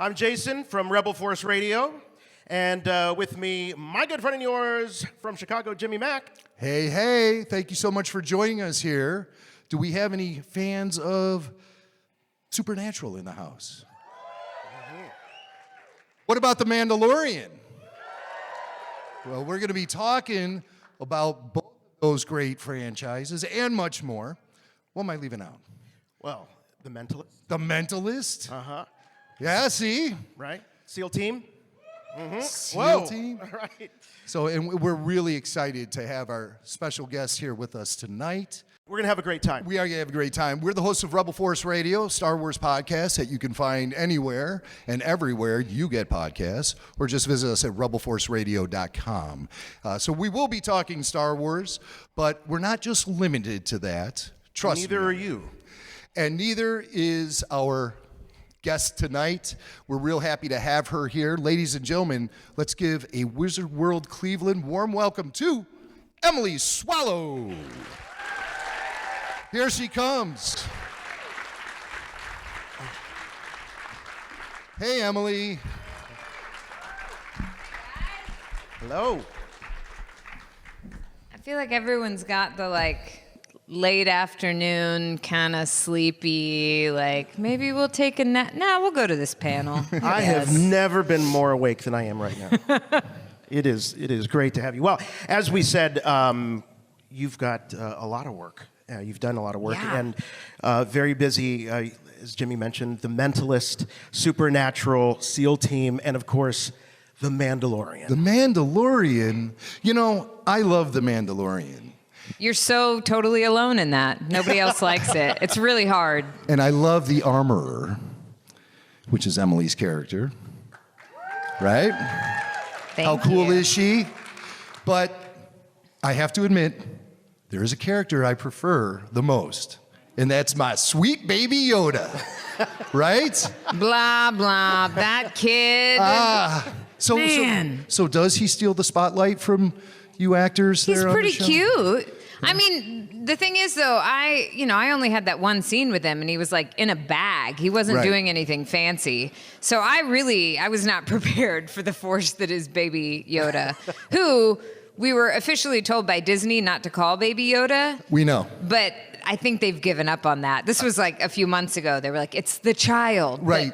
I'm Jason from Rebel Force Radio, and with me, my good friend and yours from Chicago, Jimmy Mack. Hey, hey, thank you so much for joining us here. Do we have any fans of Supernatural in the house? What about The Mandalorian? Well, we're going to be talking about both of those great franchises and much more. What am I leaving out? Well, The Mentalist. The Mentalist? Uh-huh. Yeah, see? Right? SEAL Team. Mm-hmm. SEAL Team. All right. So, and we're really excited to have our special guest here with us tonight. We're going to have a great time. We are going to have a great time. We're the hosts of Rebel Force Radio, Star Wars podcast that you can find anywhere and everywhere you get podcasts, or just visit us at rebelforceradio.com. So we will be talking Star Wars, but we're not just limited to that. Trust me. Neither are you. And neither is our guest tonight. We're real happy to have her here. Ladies and gentlemen, let's give a Wizard World Cleveland warm welcome to Emily Swallow. Here she comes. Hey, Emily. Hello. I feel like everyone's got the late afternoon, kind of sleepy, maybe we'll take a nap. Nah, we'll go to this panel. I have never been more awake than I am right now. It is great to have you. Well, as we said, you've got a lot of work. You've done a lot of work, Yeah. and very busy, as Jimmy mentioned, The Mentalist, Supernatural, SEAL Team, and of course, The Mandalorian. The Mandalorian. You know, I love The Mandalorian. You're so totally alone in that. Nobody else likes it. It's really hard. And I love the Armorer, which is Emily's character. Right? How cool is she? But I have to admit, there is a character I prefer the most, and that's my sweet Baby Yoda. Right? Blah, blah. That kid. So does he steal the spotlight from you actors? He's there on the pretty show? cute. I mean, the thing is, though, I only had that one scene with him, and he was in a bag. He wasn't Right. doing anything fancy. So I was not prepared for the force that is Baby Yoda, who we were officially told by Disney not to call Baby Yoda. We know. But I think they've given up on that. This was a few months ago. They were like, it's the child. Right.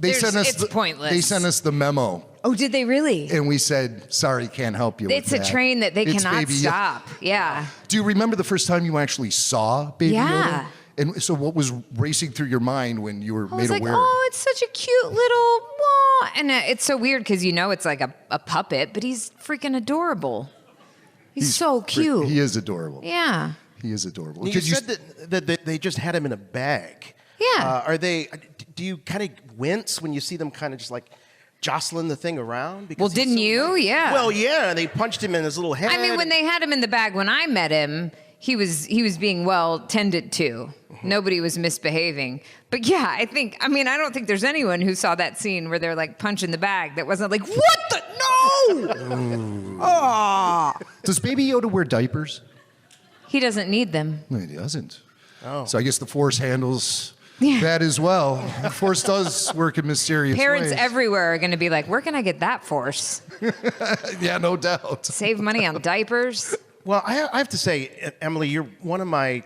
It's pointless. They sent us the memo, Oh, did they really? and we said, sorry, can't help you It's with a that. train that they It's cannot Baby Yoda. stop. Yeah. Do you remember the first time you actually saw Baby Yeah. Yoda? And so what was racing through your mind when you were I was made like, aware? oh, it's such a cute little, wah. And it's so weird because it's like a puppet, but he's freaking adorable. He's so cute. He is adorable. Yeah. He is adorable. You said that they just had him in a bag. Yeah. Do you kind of wince when you see them kind of just jostling the thing around? Because Well, he's didn't so you? light? Yeah. Well, yeah, they punched him in his little head. I mean, when they had him in the bag when I met him, he was being well tended to. Nobody was misbehaving. But yeah, I don't think there's anyone who saw that scene where they're punching the bag that wasn't like, what the? No! Oh. Does Baby Yoda wear diapers? He doesn't need them. No, he doesn't. Oh. So I guess the Force handles Yeah. that as well. The Force does work in mysterious Parents ways. everywhere are going to be like, where can I get that force? Yeah, no doubt. Save money on diapers? Well, I have to say, Emily, you're one of my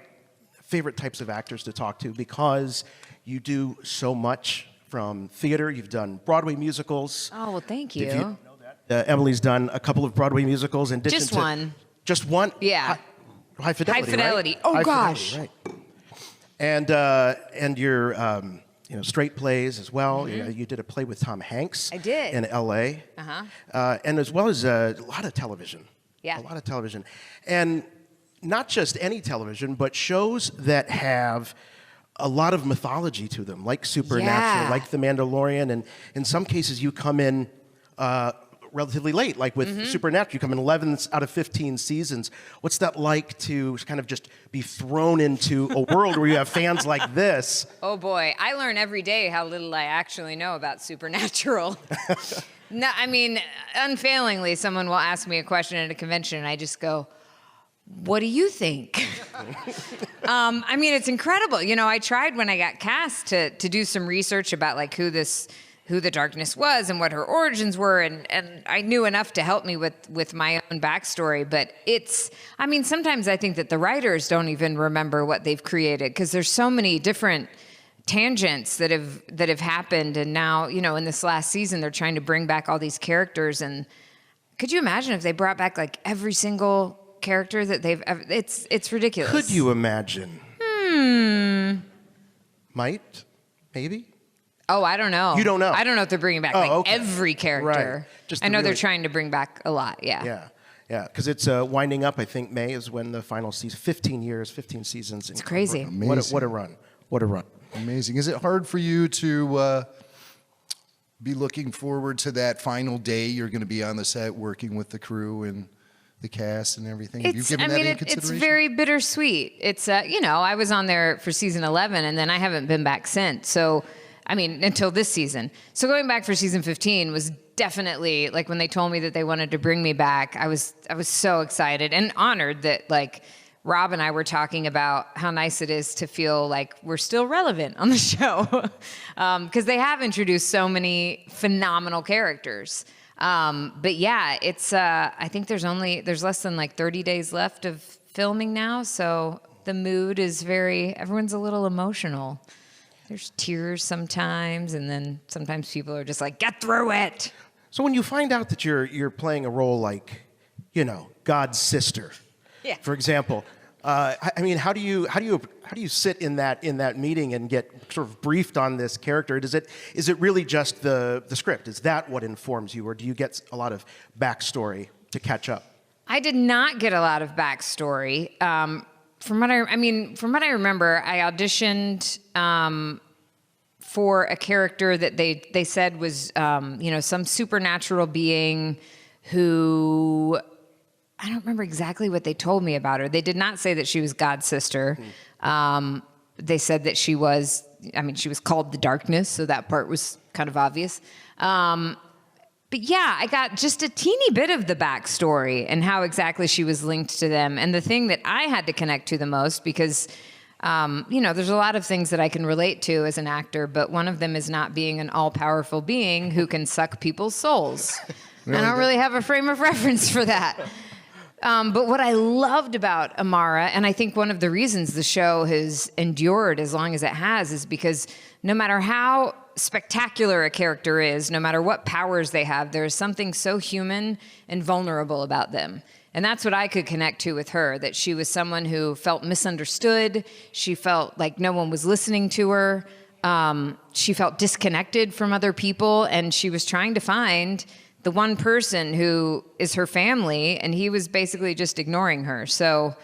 favorite types of actors to talk to because you do so much from theater. You've done Broadway musicals. Oh, well, thank you. If you know that, Emily's done a couple of Broadway musicals. In addition Just to, one. Just one? Yeah. High Fidelity, High Fidelity. Right? Oh, High gosh. Fidelity, right. And your straight plays as well. You did a play with Tom Hanks. I did. In L.A. Uh-huh. And as well as a lot of television. Yeah. A lot of television. And not just any television, but shows that have a lot of mythology to them, like Supernatural, Yeah. like The Mandalorian. And in some cases, you come in relatively late, like with Supernatural. You come in 11 out of 15 seasons. What's that like to kind of just be thrown into a world where you have fans like this? Oh, boy. I learn every day how little I actually know about Supernatural. No, I mean, unfailingly, someone will ask me a question at a convention, and I just go, what do you think? I mean, it's incredible. I tried when I got cast to do some research about who this who the darkness was and what her origins were, and I knew enough to help me with my own backstory. But sometimes I think that the writers don't even remember what they've created, because there's so many different tangents that have happened. And now, in this last season, they're trying to bring back all these characters. And could you imagine if they brought back like every single character that they've ever? It's ridiculous. Could you imagine? Might, maybe. Oh, I don't know. You don't know? I don't know if they're bringing back every character. Right. Just I know they're really... trying to bring back a lot. Yeah, because it's winding up. I think May is when the final season. 15 years, 15 seasons. It's crazy. Amazing. What a run! What a run! Amazing. Is it hard for you to be looking forward to that final day you're going to be on the set working with the crew and the cast and everything? Have you given that any consideration? It's very bittersweet. It's, I was on there for season 11, and then I haven't been back since. So, until this season. So going back for season 15 was definitely, like, when they told me that they wanted to bring me back, I was so excited and honored that, like, Rob and I were talking about how nice it is to feel like we're still relevant on the show, because they have introduced so many phenomenal characters. But yeah, it's, I think there's less than like 30 days left of filming now. So the mood is everyone's a little emotional. There's tears sometimes. And then sometimes people are just like, get through it. So when you find out that you're playing a role like, God's sister, for example, how do you sit in that meeting and get sort of briefed on this character? Is it really just the script? Is that what informs you, or do you get a lot of backstory to catch up? I did not get a lot of backstory. From what I remember, I auditioned for a character that they said was some supernatural being who. I don't remember exactly what they told me about her. They did not say that she was God's sister. They said that she was called the Darkness, so that part was kind of obvious. But yeah, I got just a teeny bit of the backstory and how exactly she was linked to them. And the thing that I had to connect to the most, because, there's a lot of things that I can relate to as an actor, but one of them is not being an all-powerful being who can suck people's souls. Really? I don't really have a frame of reference for that. But what I loved about Amara, and I think one of the reasons the show has endured as long as it has, is because no matter how spectacular a character is, no matter what powers they have, there is something so human and vulnerable about them. And that's what I could connect to with her, that she was someone who felt misunderstood. She felt like no one was listening to her. She felt disconnected from other people, and she was trying to find the one person who is her family, and he was basically just ignoring her. So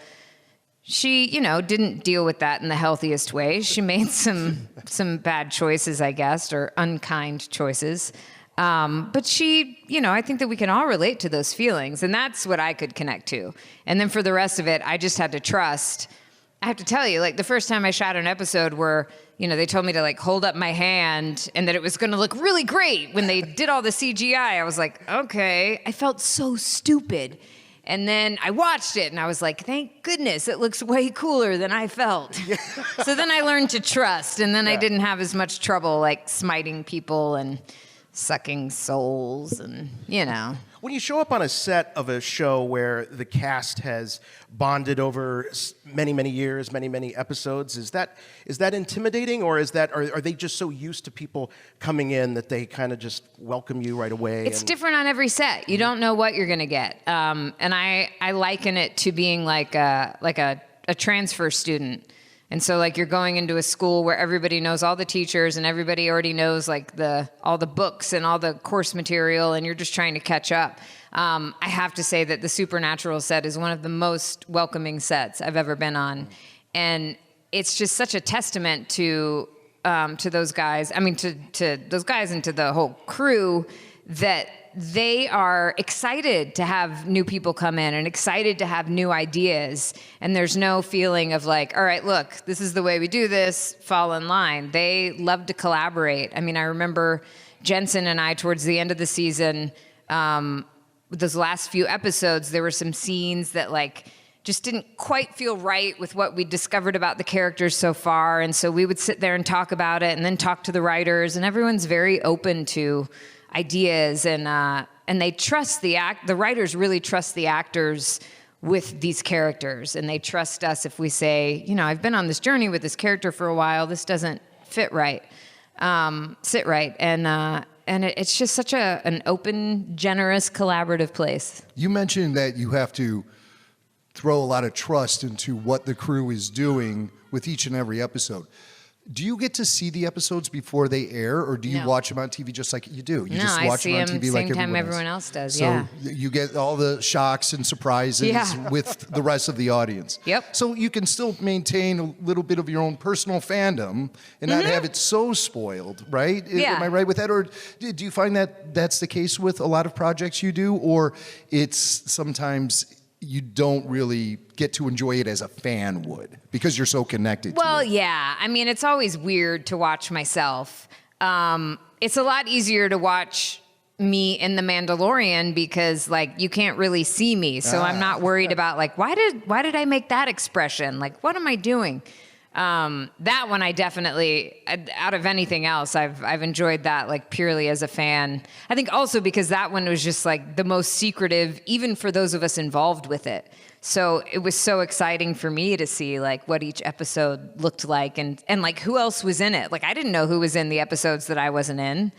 she, didn't deal with that in the healthiest way. She made some bad choices, I guess, or unkind choices. But she, I think that we can all relate to those feelings, and that's what I could connect to. And then for the rest of it, I just had to trust. I have to tell you, like, the first time I shot an episode where, they told me to, like, hold up my hand and that it was going to look really great when they did all the CGI. I was like, okay. I felt so stupid. And then I watched it and I was like, thank goodness, it looks way cooler than I felt. So then I learned to trust, and then I didn't have as much trouble, like, smiting people and sucking souls and, When you show up on a set of a show where the cast has bonded over many, many years, many, many episodes, is that intimidating, or are they just so used to people coming in that they kind of just welcome you right away? It's different on every set. You don't know what you're going to get. And I liken it to being like a transfer student. And so, like, you're going into a school where everybody knows all the teachers and everybody already knows, like, all the books and all the course material, and you're just trying to catch up. I have to say that the Supernatural set is one of the most welcoming sets I've ever been on. And it's just such a testament to those guys. I mean, to those guys and to the whole crew, that they are excited to have new people come in and excited to have new ideas. And there's no feeling of like, all right, look, this is the way we do this, fall in line. They love to collaborate. I mean, I remember Jensen and I, towards the end of the season, those last few episodes, there were some scenes that, like, just didn't quite feel right with what we discovered about the characters so far. And so we would sit there and talk about it and then talk to the writers, and everyone's very open to ideas, and they trust the writers really trust the actors with these characters, and they trust us if we say, I've been on this journey with this character for a while, this doesn't sit right. And it's just such an open, generous, collaborative place. You mentioned that you have to throw a lot of trust into what the crew is doing with each and every episode. Do you get to see the episodes before they air, or do you No. watch them on TV just like you do? You just I watch see them on them TV like same time everyone else does. So Yeah. you get all the shocks and surprises Yeah. with the rest of the audience. Yep. So you can still maintain a little bit of your own personal fandom and not have it so spoiled, right? Yeah. Am I right with that? Or do you find that that's the case with a lot of projects you do, or it's sometimes you don't really get to enjoy it as a fan would because you're so connected to Well, it? yeah. I mean, it's always weird to watch myself. It's a lot easier to watch me in The Mandalorian because, like, you can't really see me. So I'm not worried about, like, why did I make that expression? Like, what am I doing? That one I definitely, out of anything else, I've enjoyed that, like, purely as a fan. I think also because that one was just like the most secretive, even for those of us involved with it. So it was so exciting for me to see like what each episode looked like and like who else was in it. Like I didn't know who was in the episodes that I wasn't in.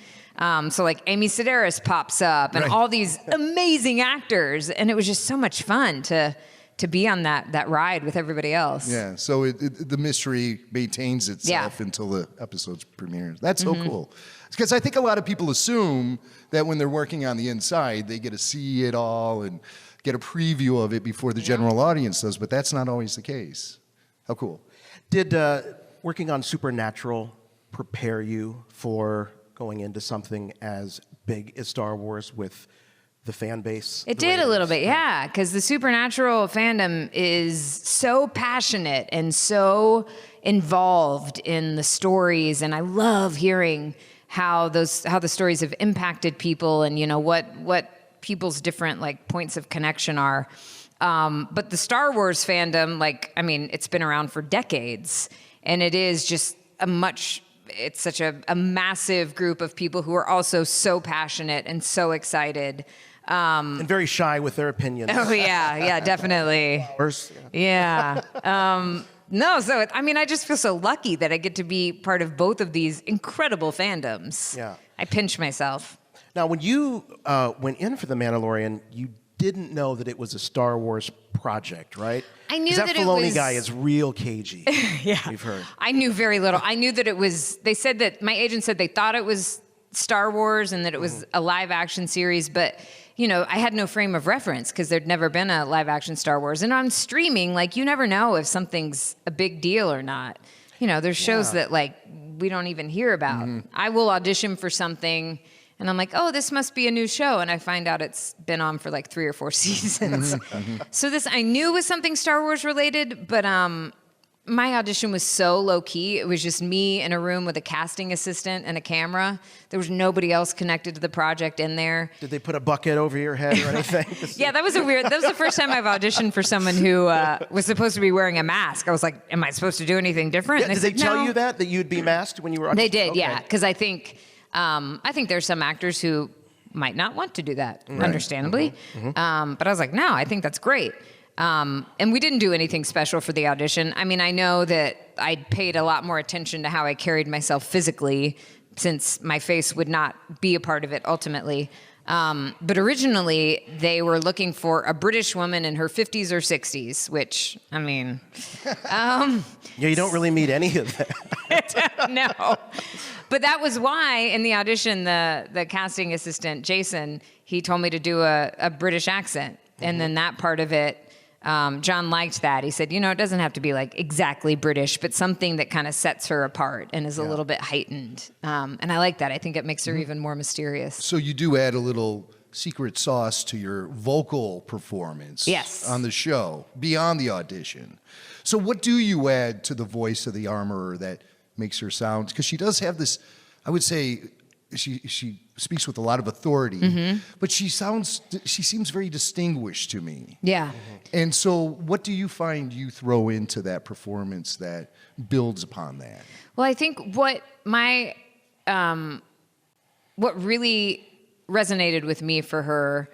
So like Amy Sedaris pops up and Right. all these amazing actors, and it was just so much fun to be on that ride with everybody else. Yeah, so the mystery maintains itself until the episode's premieres. That's so cool. Because I think a lot of people assume that when they're working on the inside, they get to see it all and get a preview of it before the general audience does, but that's not always the case. How cool. Did working on Supernatural prepare you for going into something as big as Star Wars with the fan base? It the way did a little is? bit, yeah, because the Supernatural fandom is so passionate and so involved in the stories, and I love hearing how the stories have impacted people, and what people's different like points of connection are. But the Star Wars fandom, it's been around for decades, and it is just it's such a massive group of people who are also so passionate and so excited. And very shy with their opinions. Oh yeah, definitely. Yeah. No, so I just feel so lucky that I get to be part of both of these incredible fandoms. Yeah. I pinch myself. Now, when you went in for The Mandalorian, you didn't know that it was a Star Wars project, right? I knew 'Cause that that it Filoni was- guy is real cagey. Yeah. We've heard. I knew very little. I knew that it was, they said that, my agent said they thought it was Star Wars and that it was a live action series, but I had no frame of reference because there'd never been a live action Star Wars. And on streaming, you never know if something's a big deal or not. There's shows that we don't even hear about. I will audition for something and I'm like, oh, this must be a new show. And I find out it's been on for 3 or 4 seasons. So this, I knew was something Star Wars related, but my audition was so low key. It was just me in a room with a casting assistant and a camera. There was nobody else connected to the project in there. Did they put a bucket over your head or anything? Yeah, that was the first time I've auditioned for someone who was supposed to be wearing a mask. I was like, am I supposed to do anything different? Yeah, And did they said, tell "No." you that you'd be masked when you were auditioning? They did, Okay. yeah, because I think there's some actors who might not want to do that, understandably. But I was like, no, I think that's great. And we didn't do anything special for the audition. I know that I paid a lot more attention to how I carried myself physically, since my face would not be a part of it ultimately. But originally, they were looking for a British woman in her 50s or 60s, which, Yeah, you don't really meet any of that. no. But that was why in the audition, the casting assistant, Jason, he told me to do a British accent. And then that part of it, John liked that. He said, it doesn't have to be exactly British, but something that kind of sets her apart and is a little bit heightened. And I like that. I think it makes her even more mysterious. So you do add a little secret sauce to your vocal performance Yes. on the show, beyond the audition. So what do you add to the voice of the armorer that makes her sound? Because she does have this, I would say, she speaks with a lot of authority, but she seems very distinguished to me. Yeah. And so what do you find you throw into that performance that builds upon that? Well, I think what really resonated with me for her,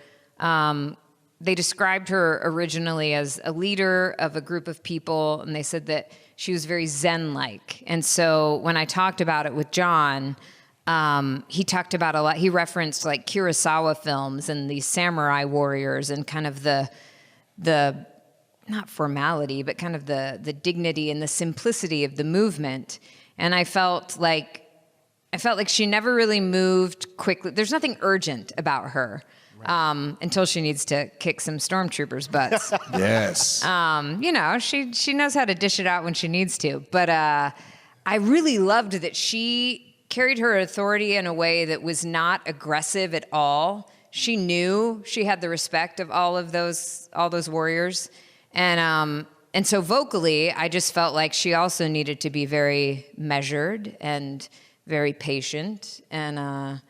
they described her originally as a leader of a group of people, and they said that she was very Zen-like. And so when I talked about it with John, he talked about a lot. He referenced like Kurosawa films and these samurai warriors and kind of the not formality, but kind of the dignity and the simplicity of the movement. And I felt like she never really moved quickly. There's nothing urgent about her. Until she needs to kick some stormtroopers' butts. Yes. She knows how to dish it out when she needs to. But I really loved that she carried her authority in a way that was not aggressive at all. She knew she had the respect of all those warriors, and so vocally, I just felt like she also needed to be very measured and very patient, and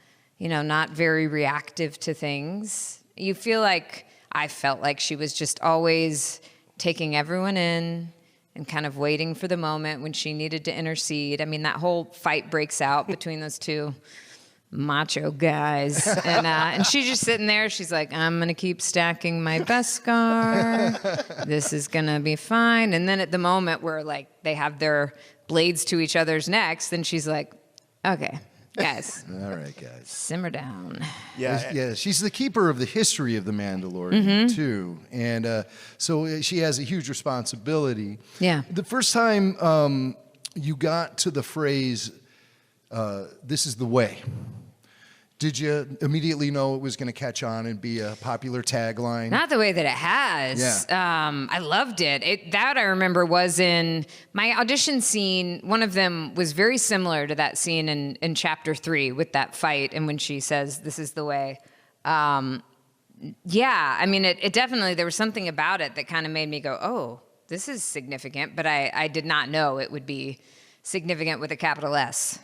not very reactive to things. I felt like she was just always taking everyone in and kind of waiting for the moment when she needed to intercede. I mean, that whole fight breaks out between those two macho guys. And she's just sitting there. She's like, I'm going to keep stacking my Beskar. This is going to be fine. And then at the moment where, like, they have their blades to each other's necks, then she's like, okay. Guys. All right, guys. Simmer down. Yeah, she's the keeper of the history of the Mandalorian, too. And so she has a huge responsibility. Yeah. The first time you got to the phrase, this is the way, did you immediately know it was going to catch on and be a popular tagline? Not the way that it has. Yeah. I loved it. That I remember was in my audition scene. One of them was very similar to that scene in chapter 3 with that fight. And when she says, this is the way. I mean, it definitely, there was something about it that kind of made me go, oh, this is significant. But I did not know it would be significant with a capital S.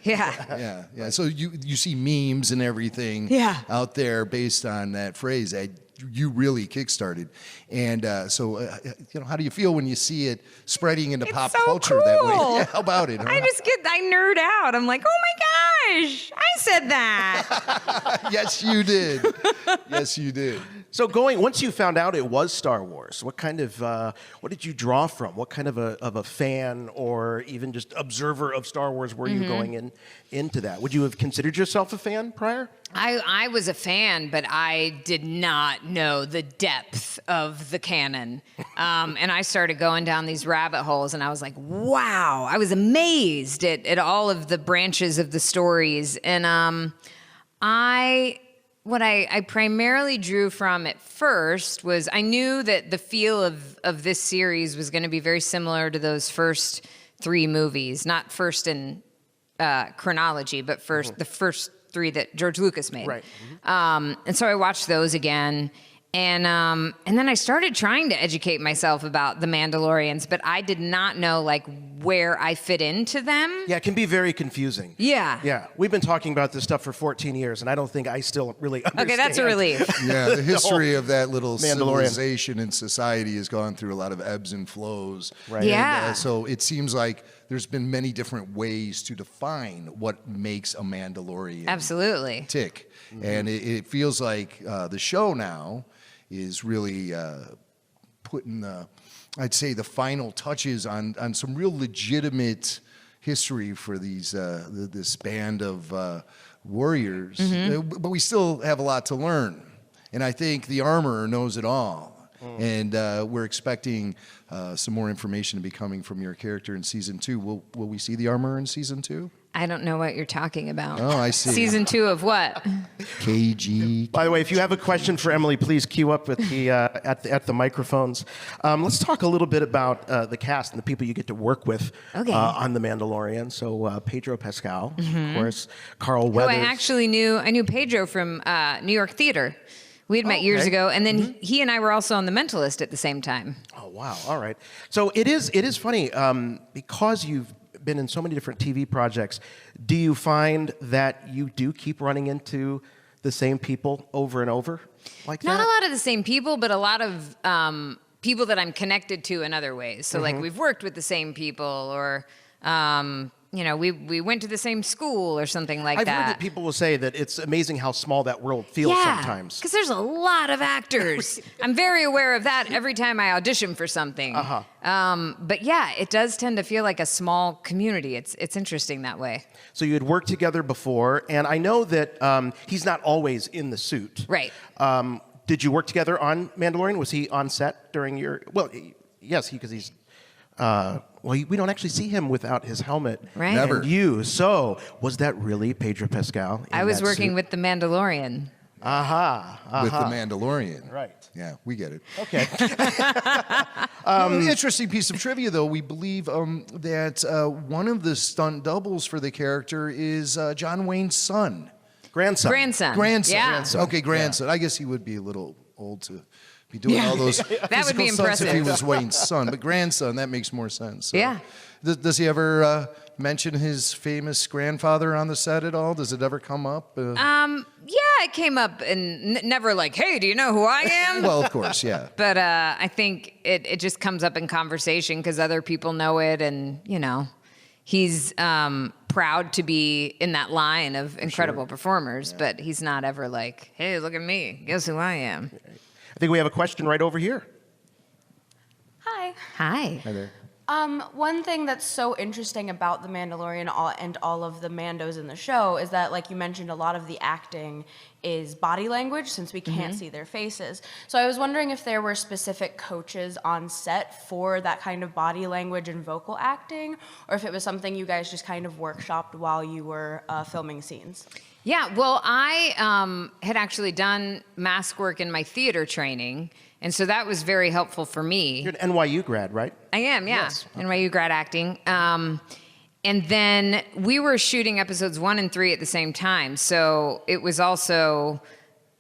Yeah. So you see memes and everything out there based on that phrase that you really kickstarted. And how do you feel when you see it spreading into pop culture that way? Yeah, how about it? Huh? I nerd out. I'm like, oh my gosh, I said that. Yes, you did. Yes, you did. So once you found out it was Star Wars, what did you draw from? What kind of a fan or even just observer of Star Wars were you going into that? Would you have considered yourself a fan prior? I was a fan, but I did not know the depth of the canon. And I started going down these rabbit holes, and I was like, wow, I was amazed at all of the branches of the stories. And what I primarily drew from at first was I knew that the feel of this series was going to be very similar to those first 3 movies, not first in chronology, but the first 3 that George Lucas made. Right. And so I watched those again. And then I started trying to educate myself about the Mandalorians, but I did not know where I fit into them. Yeah, it can be very confusing. Yeah. We've been talking about this stuff for 14 years, and I don't think I still really understand. Okay, that's a relief. Yeah, the history of that little Mandalorian civilization and society has gone through a lot of ebbs and flows. Right. Yeah. And, so it seems like there's been many different ways to define what makes a Mandalorian Absolutely. tick. Mm-hmm. And it feels like the show now is really putting I'd say the final touches on some real legitimate history for these this band of warriors. But we still have a lot to learn, and I think the Armorer knows it all. And we're expecting some more information to be coming from your character in season 2. Will we see the Armorer in season 2? I don't know what you're talking about. Oh, I see. Season 2 of what? KG. By the way, if you have a question for Emily, please queue up with the at the microphones. Let's talk a little bit about the cast and the people you get to work with on The Mandalorian. So Pedro Pascal, of course, Carl Weathers. I knew Pedro from New York Theater. We had met years ago, and then he and I were also on The Mentalist at the same time. Oh, wow. All right. So it is funny because you've been in so many different TV projects. Do you find that you do keep running into the same people over and over like Not that? a lot of the same people, but a lot of people that I'm connected to in other ways. So like we've worked with the same people, or we went to the same school or something like I've that. heard that people will say that it's amazing how small that world feels sometimes. Because there's a lot of actors. I'm very aware of that every time I audition for something. But yeah, it does tend to feel like a small community. It's interesting that way. So you had worked together before, and I know that he's not always in the suit. Right. Did you work together on Mandalorian? Was he on set during your? Well, yes, because he's. We don't actually see him without his helmet. Right. Never. And you. So was that really Pedro Pascal? I was working suit? with the Mandalorian. With the Mandalorian. Right. Yeah, we get it. Okay. Interesting piece of trivia, though. We believe that one of the stunt doubles for the character is John Wayne's son. Grandson. Grandson. Yeah. Grandson. Okay, grandson. Yeah. I guess he would be a little old to be doing all those That would be physical stunts if he impressive. was Wayne's son. But grandson, that makes more sense. So. Yeah. Does he ever mention his famous grandfather on the set at all? Does it ever come up? Yeah, it came up, and never like, hey, do you know who I am? Well, of course, yeah. But I think it just comes up in conversation because other people know it, and he's proud to be in that line of incredible performers. Yeah. But he's not ever like, hey, look at me, guess who I am? I think we have a question right over here. Hi. Hi. Hi there. One thing that's so interesting about The Mandalorian and all of the Mandos in the show is that, like you mentioned, a lot of the acting is body language since we can't see their faces. So I was wondering if there were specific coaches on set for that kind of body language and vocal acting, or if it was something you guys just kind of workshopped while you were filming scenes. Yeah, well, I had actually done mask work in my theater training, and so that was very helpful for me. You're an NYU grad, right? I am, yeah. Yes. Okay. NYU grad acting. And then we were shooting episodes 1 and 3 at the same time, so it was also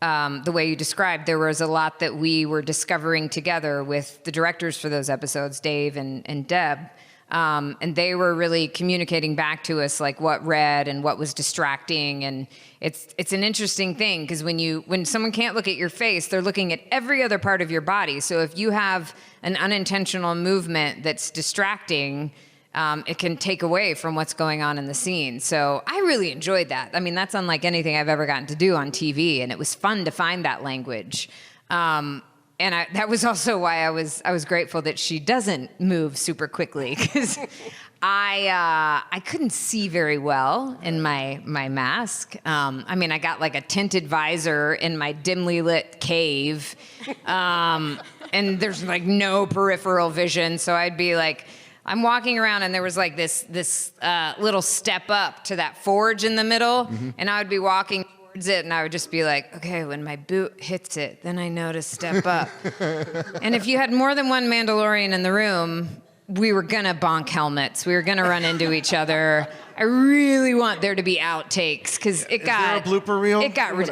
the way you described. There was a lot that we were discovering together with the directors for those episodes, Dave and Deb. And they were really communicating back to us like what read and what was distracting, and it's an interesting thing because when someone can't look at your face, they're looking at every other part of your body. So if you have an unintentional movement that's distracting, it can take away from what's going on in the scene. So I really enjoyed that. I mean, that's unlike anything I've ever gotten to do on TV, and it was fun to find that language. And that was also why I was grateful that she doesn't move super quickly, because I couldn't see very well in my mask. I mean, I got like a tinted visor in my dimly lit cave, and there's like no peripheral vision. So I'd be like, I'm walking around, and there was like this little step up to that forge in the middle, and I would be walking it, and I would just be like, okay, when my boot hits it, then I know to step up. And if you had more than one Mandalorian in the room, we were gonna bonk helmets. We were gonna run into each other. I really want there to be outtakes because it got. Is there a blooper reel?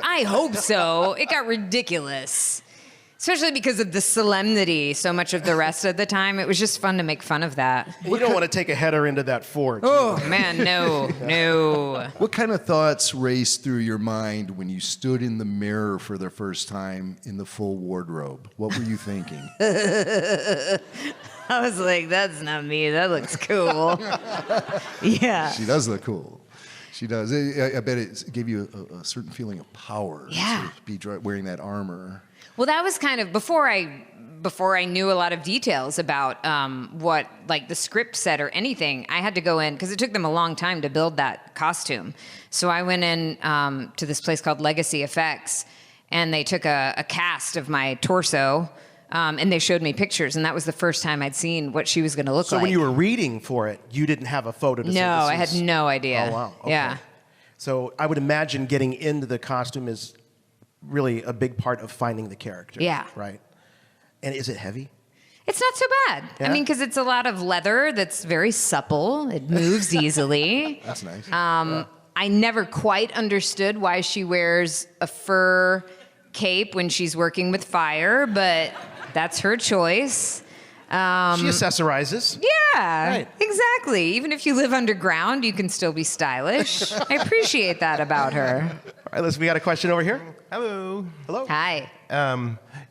I hope so. It got ridiculous. Especially because of the solemnity so much of the rest of the time. It was just fun to make fun of that. You don't want to take a header into that forge. Oh, man, no. What kind of thoughts raced through your mind when you stood in the mirror for the first time in the full wardrobe? What were you thinking? I was like, that's not me. That looks cool. Yeah. She does look cool. She does. I bet it gave you a certain feeling of power. Yeah. To be wearing that armor. Well, that was kind of before I knew a lot of details about what like the script said or anything. I had to go in because it took them a long time to build that costume. So I went in to this place called Legacy Effects, and they took a cast of my torso, and they showed me pictures, and that was the first time I'd seen what she was going to look like. So when you were reading for it, you didn't have a photo to say No, this I had is- no idea. Oh, wow. Okay. Yeah. So I would imagine getting into the costume is really a big part of finding the character. Yeah. Right. And is it heavy? It's not so bad. Yeah? I mean, because it's a lot of leather that's very supple. It moves easily. That's nice. I never quite understood why she wears a fur cape when she's working with fire, but that's her choice. She accessorizes. Yeah, Right. exactly. Even if you live underground, you can still be stylish. I appreciate that about her. All right, listen, we got a question over here. Hello. Hello. Hi.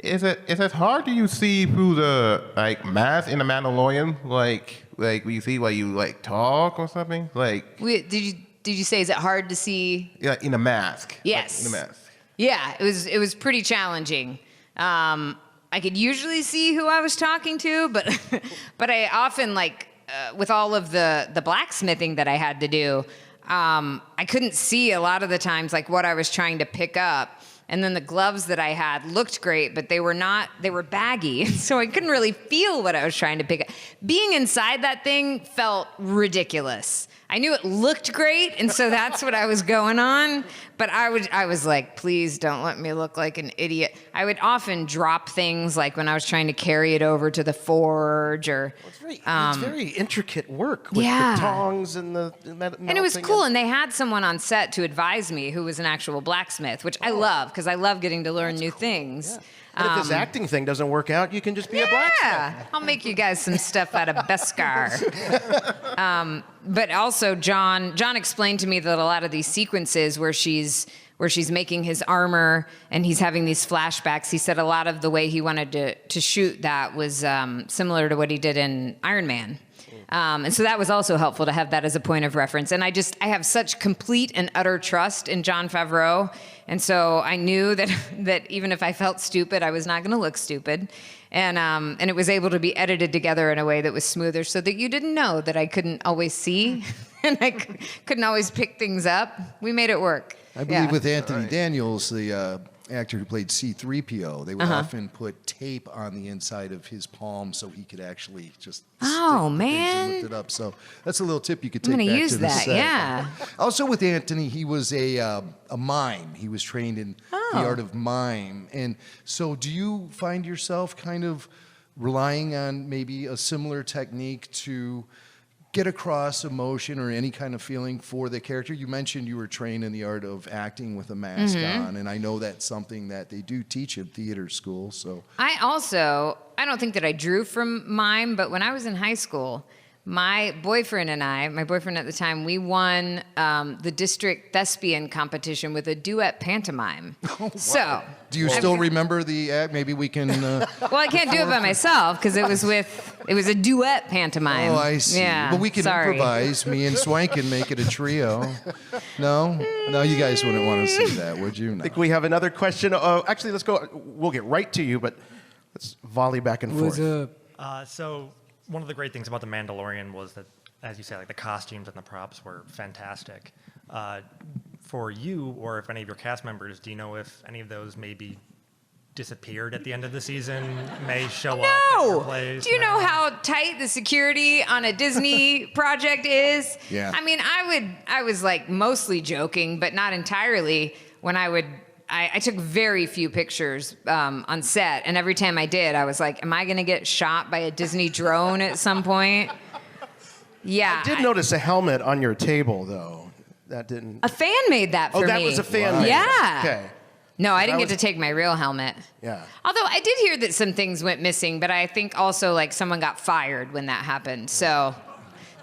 Is it hard? Do you see through the mask in the Mandalorian? Like you see while you talk or something? Did you say is it hard to see? Yeah, in a mask. Yes. In a mask. Yeah, it was pretty challenging. I could usually see who I was talking to, but but I often with all of the blacksmithing that I had to do, I couldn't see a lot of the times what I was trying to pick up. And then the gloves that I had looked great, but they were baggy. So I couldn't really feel what I was trying to pick up. Being inside that thing felt ridiculous. I knew it looked great, and so that's what I was going on. But I was like, please don't let me look like an idiot. I would often drop things when I was trying to carry it over to the forge or. It's very intricate work with Yeah. the tongs and the And it was cool, and they had someone on set to advise me who was an actual blacksmith, which I love because I love getting to learn new things. Yeah. And if this acting thing doesn't work out, you can just be a blacksmith. Yeah, I'll make you guys some stuff out of Beskar. But also, John explained to me that a lot of these sequences where she's making his armor and he's having these flashbacks, he said a lot of the way he wanted to shoot that was similar to what he did in Iron Man. And so that was also helpful to have that as a point of reference. And I have such complete and utter trust in Jon Favreau. And so I knew that even if I felt stupid, I was not going to look stupid. And it was able to be edited together in a way that was smoother so that you didn't know that I couldn't always see and I couldn't always pick things up. We made it work. I believe with Anthony Daniels, the actor who played C-3PO, they would often put tape on the inside of his palm so he could actually just Oh, stick the things man. and lift it up. So that's a little tip you could I'm take gonna back use to the that, set. yeah. Also with Anthony, he was a mime. He was trained in the art of mime. And so do you find yourself kind of relying on maybe a similar technique to get across emotion or any kind of feeling for the character? You mentioned you were trained in the art of acting with a mask on, and I know that's something that they do teach in theater school. So I don't think that I drew from mime, but when I was in high school, my boyfriend at the time, we won the district thespian competition with a duet pantomime. wow. So, do you still remember the act? Maybe we can. well, I can't do it by myself because it was a duet pantomime. Oh, I see. Yeah, But we can sorry. improvise. Me and Swank can make it a trio. No, you guys wouldn't want to see that, would you? No. I think we have another question. Actually, let's go. We'll get right to you, but let's volley back and forth. So one of the great things about The Mandalorian was that, as you say, the costumes and the props were fantastic. For you, or if any of your cast members, do you know if any of those maybe disappeared at the end of the season, may show up in your plays? Do you know how tight the security on a Disney project is? Yeah. I mean, I was mostly joking, but not entirely. When I took very few pictures on set, and every time I did, I was like, am I going to get shot by a Disney drone at some point? Yeah. I did notice a helmet on your table, though. That didn't. A fan made that for me. Oh, that was a fan. Made. Yeah. Okay. No, I didn't That get to was- take my real helmet. Yeah. Although I did hear that some things went missing, but I think also someone got fired when that happened. So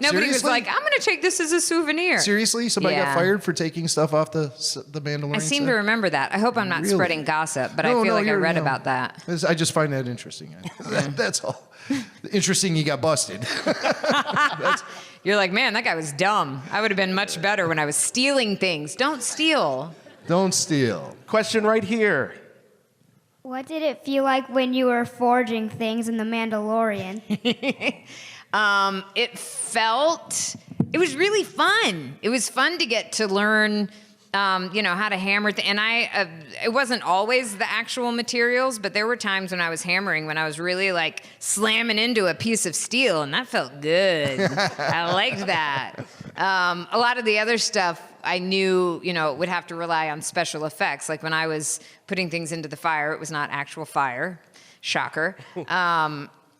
nobody was Seriously? like, I'm going to take this as a souvenir. Seriously, somebody got Yeah. fired for taking stuff off the Mandalorian? I seem set? to remember that. I hope I'm not Really? spreading gossip, but I feel like I read about that. I just find that interesting. That's all. Interesting you got busted. You're like, man, that guy was dumb. I would have been much better when I was stealing things. Don't steal. Don't steal. Question right here. What did it feel like when you were forging things in The Mandalorian? It was really fun. It was fun to get to learn, how to hammer. And it wasn't always the actual materials, but there were times when I was hammering, when I was really slamming into a piece of steel, and that felt good. I liked that. A lot of the other stuff I knew, would have to rely on special effects. Like when I was putting things into the fire, it was not actual fire. Shocker.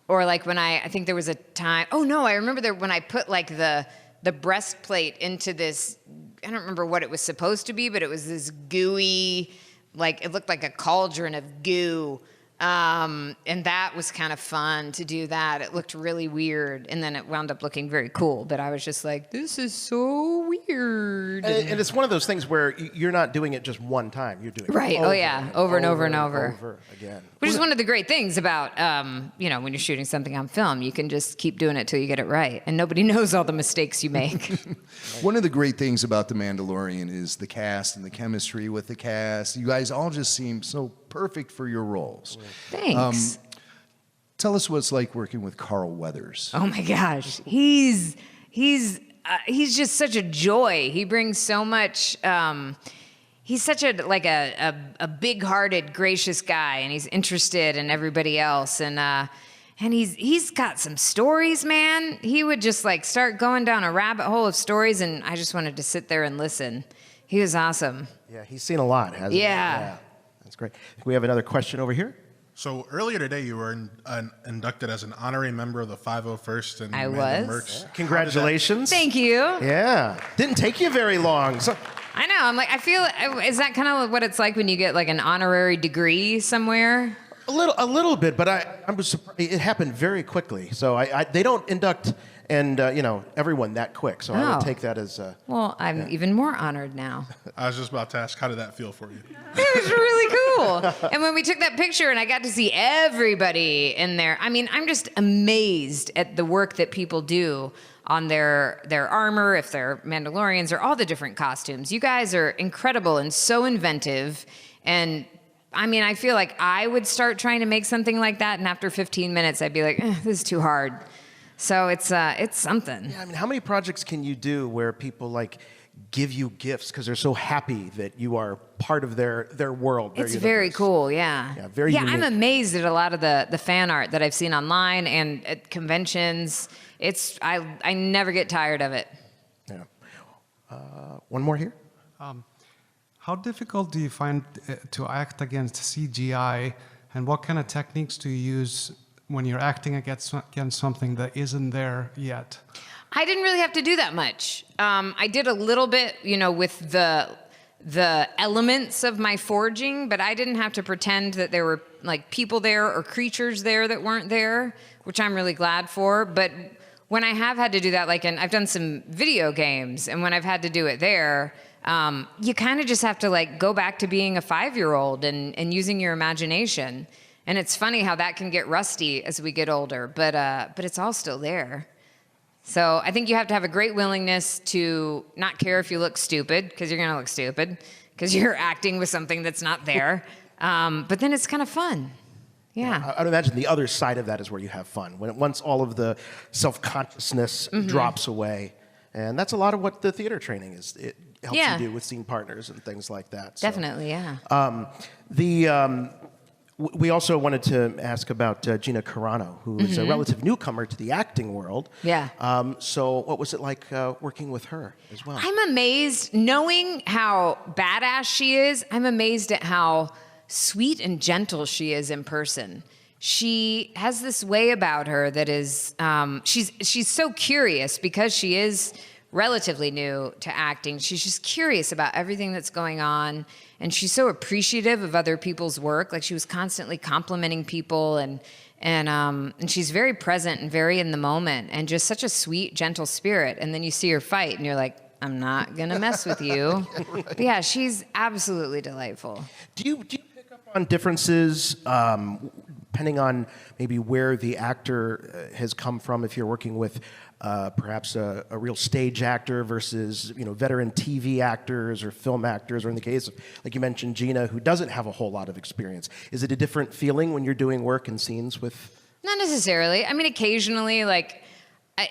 Or when I think there was a time, I remember when I put the breastplate into this, I don't remember what it was supposed to be, but it was this gooey, it looked like a cauldron of goo. And that was kind of fun to do that. It looked really weird, and then it wound up looking very cool. But I was just like, this is so weird. And it's one of those things where you're not doing it just one time. You're doing it Right. over Oh, yeah. Over and over and over. Over again. Which is one of the great things about, when you're shooting something on film. You can just keep doing it till you get it right, and nobody knows all the mistakes you make. One of the great things about The Mandalorian is the cast and the chemistry with the cast. You guys all just seem so perfect for your roles. Thanks. Tell us what it's like working with Carl Weathers. Oh my gosh, he's just such a joy. He brings so much. He's such a big-hearted, gracious guy, and he's interested in everybody else. And he's got some stories, man. He would just start going down a rabbit hole of stories, and I just wanted to sit there and listen. He was awesome. Yeah, he's seen a lot, hasn't he? Yeah. That's great. We have another question over here. So earlier today, you were inducted as an honorary member of the 501st and I Mando was. Mercs. Congratulations. Thank you. Yeah. Didn't take you very long. So, I know. I feel. Is that kind of what it's like when you get an honorary degree somewhere? a little bit, but I was surprised. It happened very quickly. So they don't induct everyone that quick. So I Oh. would take that as Well, I'm even more honored now. I was just about to ask, how did that feel for you? It was really cool. And when we took that picture and I got to see everybody in there, I'm just amazed at the work that people do on their armor, if they're Mandalorians, or all the different costumes. You guys are incredible and so inventive. And I feel like I would start trying to make something like that, and after 15 minutes, I'd be like, this is too hard. So it's something. Yeah, how many projects can you do where people give you gifts because they're so happy that you are part of their world? Their It's very universe? cool, yeah. Yeah, very I'm unique. amazed at a lot of the fan art that I've seen online and at conventions. I never get tired of it. Yeah. One more here. How difficult do you find to act against CGI, and what kind of techniques do you use when you're acting against something that isn't there yet? I didn't really have to do that much. I did a little bit, with the elements of my forging, but I didn't have to pretend that there were people there or creatures there that weren't there, which I'm really glad for. But when I have had to do that, and I've done some video games, and when I've had to do it there, you kind of just have to go back to being a 5-year-old and using your imagination. And it's funny how that can get rusty as we get older, but it's all still there. So I think you have to have a great willingness to not care if you look stupid, because you're going to look stupid, because you're acting with something that's not there. But then it's kind of fun. Yeah. I'd imagine the other side of that is where you have fun. Once all of the self-consciousness drops away. And that's a lot of what the theater training is. It helps you do with scene partners and things like that. So. Definitely, yeah. We also wanted to ask about Gina Carano, who is a relative newcomer to the acting world. Yeah. So what was it like working with her as well? I'm amazed, knowing how badass she is, I'm amazed at how sweet and gentle she is in person. She has this way about her that is, she's so curious because she is relatively new to acting. She's just curious about everything that's going on, and she's so appreciative of other people's work. She was constantly complimenting people, and she's very present and very in the moment, and just such a sweet, gentle spirit. And then you see her fight, and you're like, I'm not gonna mess with you. Right. But yeah, she's absolutely delightful. Do you pick up on differences depending on maybe where the actor has come from? If you're working with perhaps a real stage actor versus veteran TV actors or film actors, or in the case of, like you mentioned, Gina, who doesn't have a whole lot of experience, is it a different feeling when you're doing work and scenes with? Not necessarily. Occasionally,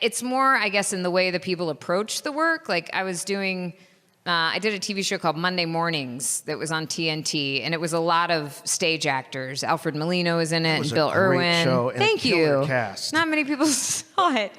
it's more, I guess, in the way that people approach the work. I was doing. I did a TV show called Monday Mornings that was on TNT, and it was a lot of stage actors. Alfred Molina was in it, and Bill Irwin. Show and Thank a killer you. Cast. Not many people saw it.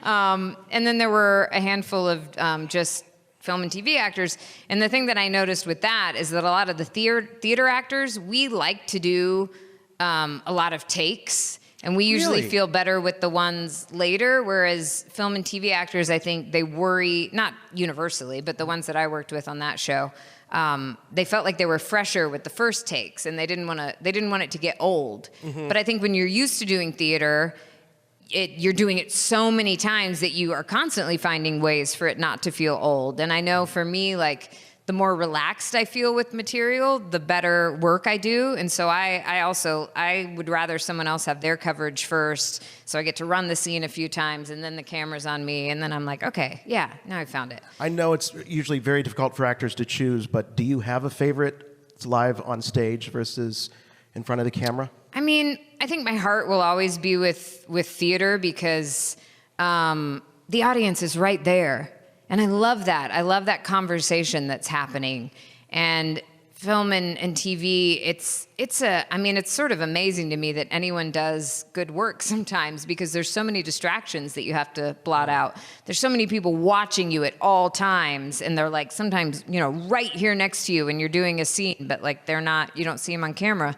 And then there were a handful of just film and TV actors. And the thing that I noticed with that is that a lot of the theater actors, we like to do a lot of takes. And we usually Really? feel better with the ones later, whereas film and TV actors, I think they worry, not universally, but the ones that I worked with on that show, they felt like they were fresher with the first takes, and they didn't want it to get old. But I think when you're used to doing theater, you're doing it so many times that you are constantly finding ways for it not to feel old. And I know for me, like, the more relaxed I feel with material, the better work I do. And so I would rather someone else have their coverage first, so I get to run the scene a few times, and then the camera's on me, and then I'm like, okay, yeah, now I found it. I know it's usually very difficult for actors to choose, but do you have a favorite live on stage versus in front of the camera? I mean, I think my heart will always be with theater because the audience is right there. And I love that. I love that conversation that's happening. And film and TV, it's sort of amazing to me that anyone does good work sometimes, because there's so many distractions that you have to blot out. There's so many people watching you at all times, and they're like sometimes, right here next to you, and you're doing a scene, but like you don't see them on camera.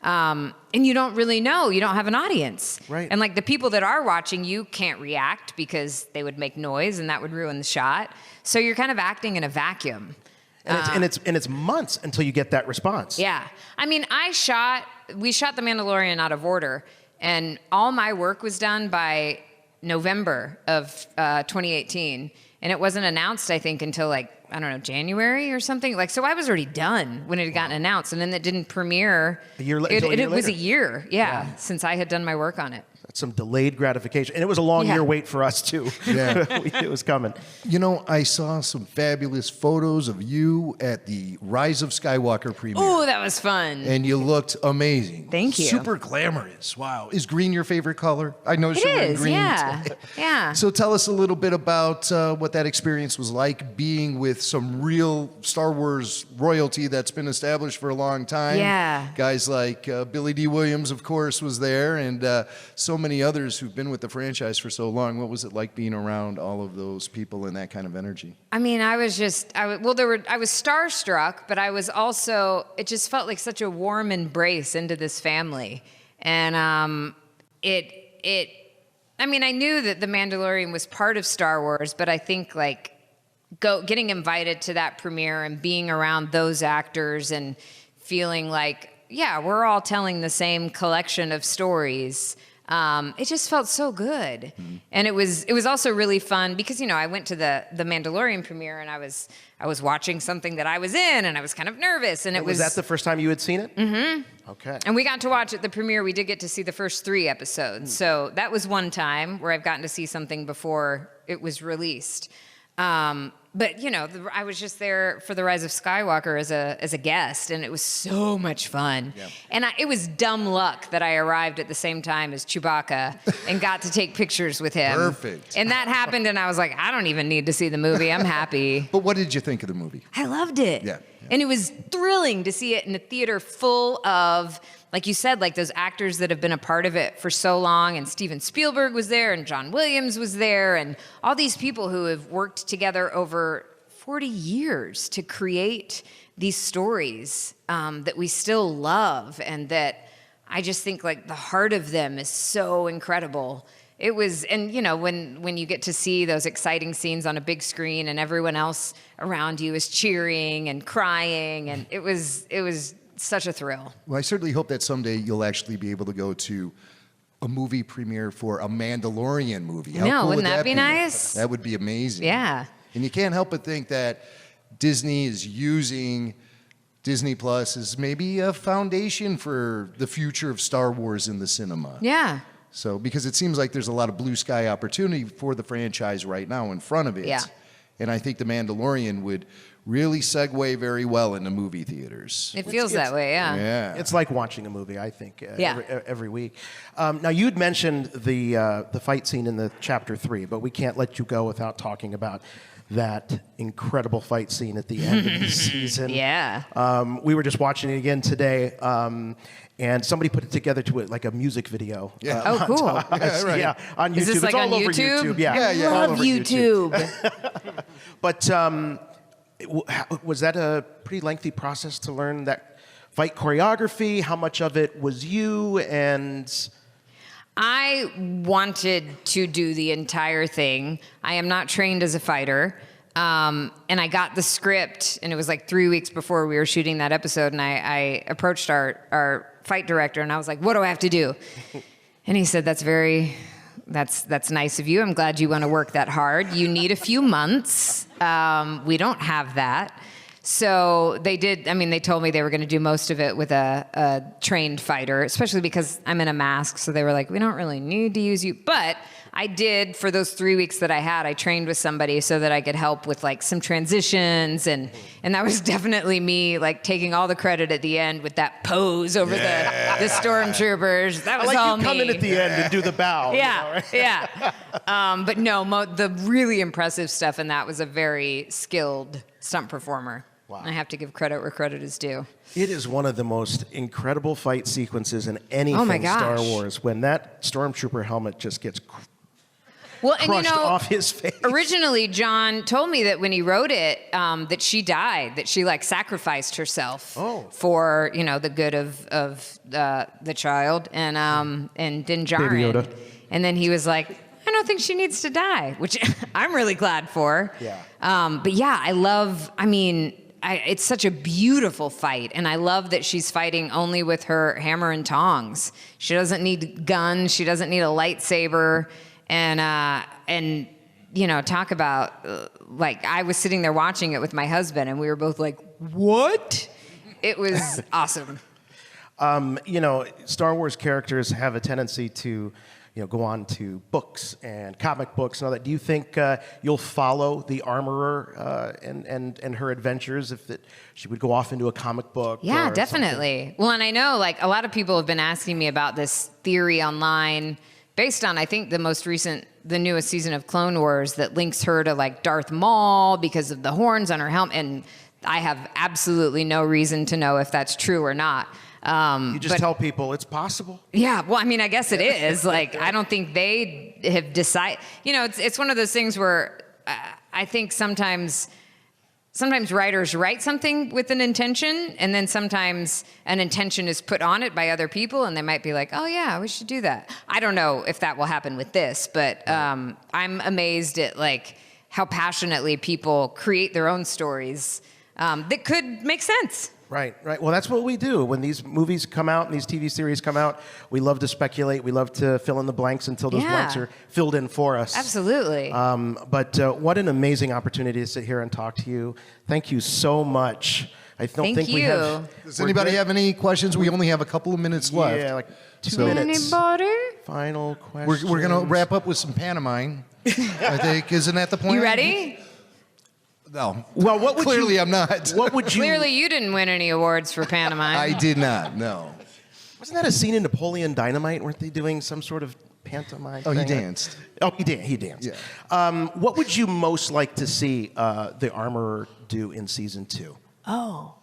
And you don't really know. You don't have an audience. Right. And like the people that are watching you can't react because they would make noise and that would ruin the shot. So you're kind of acting in a vacuum. And it's months until you get that response. Yeah. I mean, we shot The Mandalorian out of order, and all my work was done by November of 2018. And it wasn't announced, I think, until January or something. So I was already done when it had gotten announced, and then it didn't premiere. A year later. It was a year, since I had done my work on it. That's some delayed gratification. And it was a long year wait for us, too. Yeah. It was coming. I saw some fabulous photos of you at the Rise of Skywalker premiere. Oh, that was fun. And you looked amazing. Thank you. Super glamorous. Wow. Is green your favorite color? I noticed you're wearing green. Yeah. So tell us a little bit about what that experience was like, being with some real Star Wars royalty that's been established for a long time. Yeah. Guys like Billy D. Williams, of course, was there, and so many others who've been with the franchise for so long. What was it like being around all of those people and that kind of energy? I mean, I was starstruck, but I was also, it just felt like such a warm embrace into this family. And I knew that The Mandalorian was part of Star Wars, but I think getting invited to that premiere and being around those actors and feeling like, yeah, we're all telling the same collection of stories. It just felt so good. Mm-hmm. And it was also really fun because, I went to the Mandalorian premiere, and I was watching something that I was in, and I was kind of nervous. And was that the first time you had seen it? Mm-hmm. Okay. And we got to watch at the premiere. We did get to see the first 3 episodes. So that was one time where I've gotten to see something before it was released. But I was just there for the Rise of Skywalker as a guest, and it was so much fun. Yep. And it was dumb luck that I arrived at the same time as Chewbacca and got to take pictures with him. Perfect. And that happened, and I was like, I don't even need to see the movie. I'm happy. But what did you think of the movie? I loved it. Yeah. And it was thrilling to see it in a theater full of, like you said, those actors that have been a part of it for so long. And Steven Spielberg was there, and John Williams was there, and all these people who have worked together over 40 years to create these stories that we still love, and that I just think the heart of them is so incredible. It was, and when you get to see those exciting scenes on a big screen and everyone else around you is cheering and crying, and it was such a thrill. Well, I certainly hope that someday you'll actually be able to go to a movie premiere for a Mandalorian movie. How cool wouldn't would that be nice? That would be amazing. Yeah. And you can't help but think that Disney is using Disney Plus as maybe a foundation for the future of Star Wars in the cinema. Yeah. So, because it seems like there's a lot of blue sky opportunity for the franchise right now in front of it. Yeah. And I think The Mandalorian would really segue very well into movie theaters. It feels that way, yeah. Yeah. It's like watching a movie, I think, Yeah. every week. Now, you'd mentioned the fight scene in the Chapter 3, but we can't let you go without talking about that incredible fight scene at the end of the season. Yeah. We were just watching it again today, and somebody put it together to it like a music video. Yeah. Oh, cool. Yeah, right. Yeah, on YouTube. Is this It's like all on over YouTube? YouTube. Yeah, I all love over YouTube. But was that a pretty lengthy process to learn that fight choreography? How much of it was you? And I wanted to do the entire thing. I am not trained as a fighter. And I got the script, and it was like 3 weeks before we were shooting that episode, and I approached our fight director, and I was like, what do I have to do? And he said, that's nice of you. I'm glad you want to work that hard. You need a few months. We don't have that. So they told me they were going to do most of it with a trained fighter, especially because I'm in a mask. So they were like, we don't really need to use you. But I did, for those 3 weeks that I had, I trained with somebody so that I could help with like some transitions. And that was definitely me, like taking all the credit at the end with that pose over the stormtroopers. That was all me. Come in at the end and do the bow. Yeah, yeah. But no, the really impressive stuff in that was a very skilled stunt performer. Wow. I have to give credit where credit is due. It is one of the most incredible fight sequences in anything my Star gosh. Wars. When that stormtrooper helmet just gets crushed off his face. Originally, John told me that when he wrote it, that she died, that she like sacrificed herself for the good of the child and Din Djarin. Baby Yoda. And then he was like, I don't think she needs to die, which I'm really glad for. Yeah. But yeah, it's such a beautiful fight, and I love that she's fighting only with her hammer and tongs. She doesn't need guns. She doesn't need a lightsaber. And talk about like I was sitting there watching it with my husband, and we were both like, "What?" It was awesome. Star Wars characters have a tendency to, go on to books and comic books and all that. Do you think you'll follow the Armorer and her adventures if she would go off into a comic book? Yeah, or definitely. something? Well, and I know like a lot of people have been asking me about this theory online based on, I think, the newest season of Clone Wars that links her to like Darth Maul because of the horns on her helmet. And I have absolutely no reason to know if that's true or not. You just tell people it's possible. Yeah, well, I guess it is. Like, I don't think they have decided. It's one of those things where I think sometimes writers write something with an intention, and then sometimes an intention is put on it by other people, and they might be like, oh, yeah, we should do that. I don't know if that will happen with this, but I'm amazed at, like, how passionately people create their own stories that could make sense. Right. Well, that's what we do. When these movies come out and these TV series come out, we love to speculate. We love to fill in the blanks until those blanks are filled in for us. Absolutely. But what an amazing opportunity to sit here and talk to you. Thank you so much. I don't think we have. Does anybody have any questions? We only have a couple of minutes left. Yeah, like 2 minutes. Anybody? Final question. We're going to wrap up with some pantomime. I think, isn't that the plan? You ready? No. Well, what would Clearly, I'm not. What would you? Clearly, you didn't win any awards for pantomime. I did not. No. Wasn't that a scene in Napoleon Dynamite? Weren't they doing some sort of pantomime? Oh, he thing? danced. Oh, he danced. Yeah. What would you most like to see the Armorer do in season 2? Oh.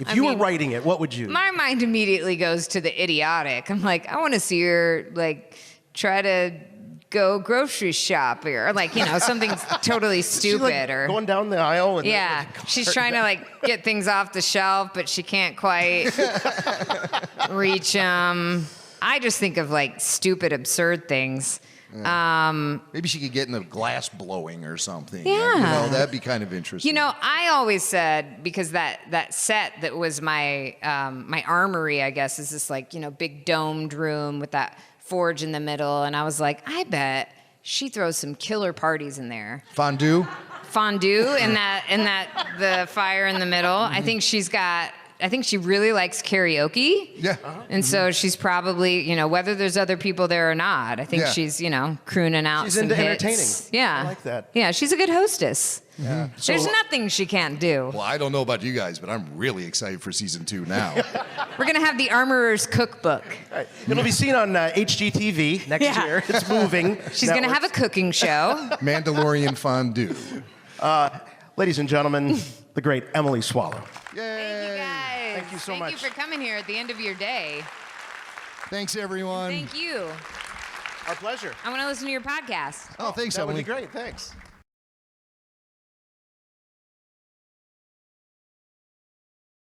If you were writing it, what would you? My mind immediately goes to the idiotic. I'm like, I want to see her like try to go grocery shop or like something totally stupid like or going down the aisle. And she's trying to like get things off the shelf, but she can't quite reach them. I just think of like stupid, absurd things. Maybe she could get in the glass blowing or something. Yeah. That'd be kind of interesting. I always said, because that set that was my my armory, I guess, is this like, big domed room with that forge in the middle. And I was like, I bet she throws some killer parties in there. Fondue in that the fire in the middle. I think she really likes karaoke. Yeah. And so she's probably, whether there's other people there or not, I think she's, crooning out She's some into hits. entertaining. Yeah. I like that. Yeah, she's a good hostess. Yeah. There's nothing she can't do. Well, I don't know about you guys, but I'm really excited for season 2 now. We're going to have the Armorer's Cookbook. Right. It'll be seen on HGTV next year. It's moving. She's going to have a cooking show. Mandalorian fondue. Ladies and gentlemen, the great Emily Swallow. Yay. Thank you, guys. Thank you so much. Thank you for coming here at the end of your day. Thanks, everyone. Thank you. Our pleasure. I want to listen to your podcast. Oh, thanks, That Emily. would be great. Thanks.